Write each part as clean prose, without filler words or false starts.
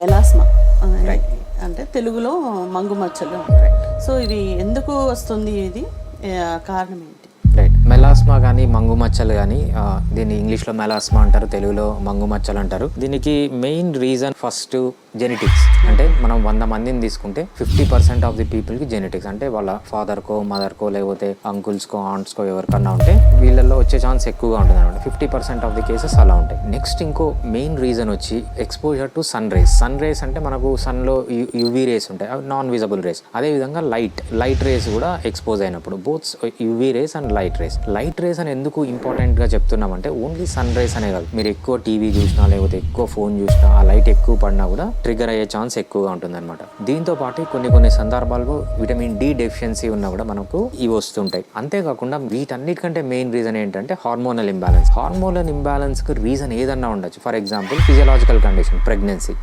Melasma Right. అంటే తెలుగులో మంగుమచ్చలు. So ఇవి ఎందుకు వస్తుంది, ఇది కారణం ఏంటి? రైట్. మెలాస్మా కానీ మంగు మచ్చలు కానీ దీన్ని ఇంగ్లీష్లో మెలాస్మా అంటారు, తెలుగులో మంగు మచ్చలు అంటారు. దీనికి మెయిన్ రీజన్ ఫస్ట్ జెనెటిక్స్. అంటే మనం 100 మందిని తీసుకుంటే 50% ఆఫ్ ది పీపుల్కి జెనెటిక్స్, అంటే వాళ్ళ ఫాదర్కో మదర్కో లేకపోతే అంకుల్స్కో ఆంట్స్కో ఎవరికన్నా ఉంటే వీళ్ళల్లో వచ్చే ఛాన్స్ ఎక్కువగా ఉంటుంది అనమాట. 50% ఆఫ్ ది కేసెస్ అలా ఉంటాయి. నెక్స్ట్ ఇంకో మెయిన్ రీజన్ వచ్చి exposure to sun rays. Sun rays అంటే మనకు సన్లో యువీ రేస్ ఉంటాయి, అవి నాన్ విజబుల్ రేస్. అదేవిధంగా లైట్ రేస్ కూడా ఎక్స్పోజ్ అయినప్పుడు, both UV rays and light rays అని ఎందుకు ఇంపార్టెంట్గా చెప్తున్నామంటే ఓన్లీ సన్ రేస్ అనే కాదు, మీరు ఎక్కువ టీవీ చూసినా లేకపోతే ఎక్కువ ఫోన్ చూసినా ఆ లైట్ ఎక్కువ పడినా కూడా ట్రిగర్ అయ్యే ఛాన్స్ ఎక్కువగా ఉంటుంది అనమాట. దీంతో పాటు కొన్ని సందర్భాల్లో విటమిన్ డి డెఫిషియన్సీ ఉన్నా కూడా మనకు ఇవి వస్తుంటాయి. అంతేకాకుండా వీటన్నిటికంటే మెయిన్ రీజన్ ఏంటంటే హార్మోనల్ ఇంబ్యాలెన్స్ కి రీజన్ ఏదన్నా ఉండొచ్చు. ఫర్ ఎగ్జాంపుల్ ఫిజియలాజికల్ కండిషన్,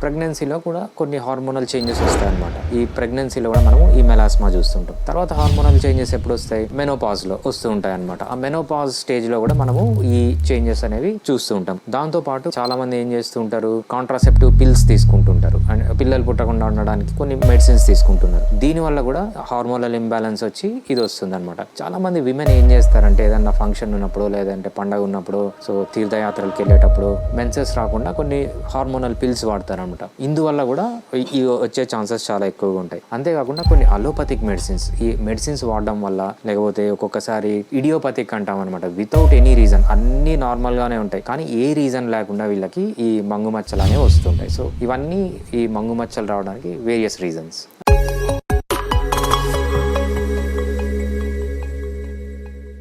ప్రెగ్నెన్సీలో కూడా కొన్ని హార్మోనల్ చేంజెస్ వస్తాయి అనమాట. ఈ ప్రెగ్నెన్సీలో కూడా మనము ఈ మెలాస్మా చూస్తుంటాం. తర్వాత హార్మోనల్ చేంజెస్ ఎప్పుడు వస్తాయి? మెనోపాజ్ లో వస్తూ ఉంటాయి అనమాట. ఆ మెనోపాజ్ స్టేజ్ లో కూడా మనము ఈ చేంజెస్ అనేవి చూస్తూ ఉంటాం. దాంతో పాటు చాలా మంది ఏం చేస్తూ ఉంటారు, కాంట్రాసెప్టివ్ పిల్స్ తీసుకుంటుంటారు, అండ్ పిల్లలు పుట్టకుండా ఉండడానికి కొన్ని మెడిసిన్స్ తీసుకుంటున్నారు. దీనివల్ల కూడా హార్మోనల్ ఇంబ్యాలెన్స్ వచ్చి ఇది వస్తుంది అనమాట. చాలా మంది విమెన్ ఏం చేస్తారంటే ఏదన్నా ఫంక్షన్ ఉన్నప్పుడు లేదంటే పండగ ఉన్నప్పుడు, సో తీర్థయాత్రలకు వెళ్ళేటప్పుడు మెన్సెస్ రాకుండా కొన్ని హార్మోనల్ పిల్స్ వాడతారనమాట. ఇందువల్ల కూడా ఇవి వచ్చే ఛాన్సెస్ చాలా ఎక్కువగా ఉంటాయి. అంతేకాకుండా కొన్ని అలోపతిక్ మెడిసిన్స్, ఈ మెడిసిన్స్ వాడడం వల్ల, లేకపోతే ఒక్కొక్కసారి ఇడియోపతిక్ అంటాం అనమాట, వితౌట్ ఎనీ రీజన్ అన్ని నార్మల్ గానే ఉంటాయి కానీ ఏ రీజన్ లేకుండా వీళ్ళకి ఈ మంగు మచ్చలు అనేవి వస్తుంటాయి. సో ఇవన్నీ ఈ మంగు మచ్చలు రావడానికి వేరియస్ రీజన్స్.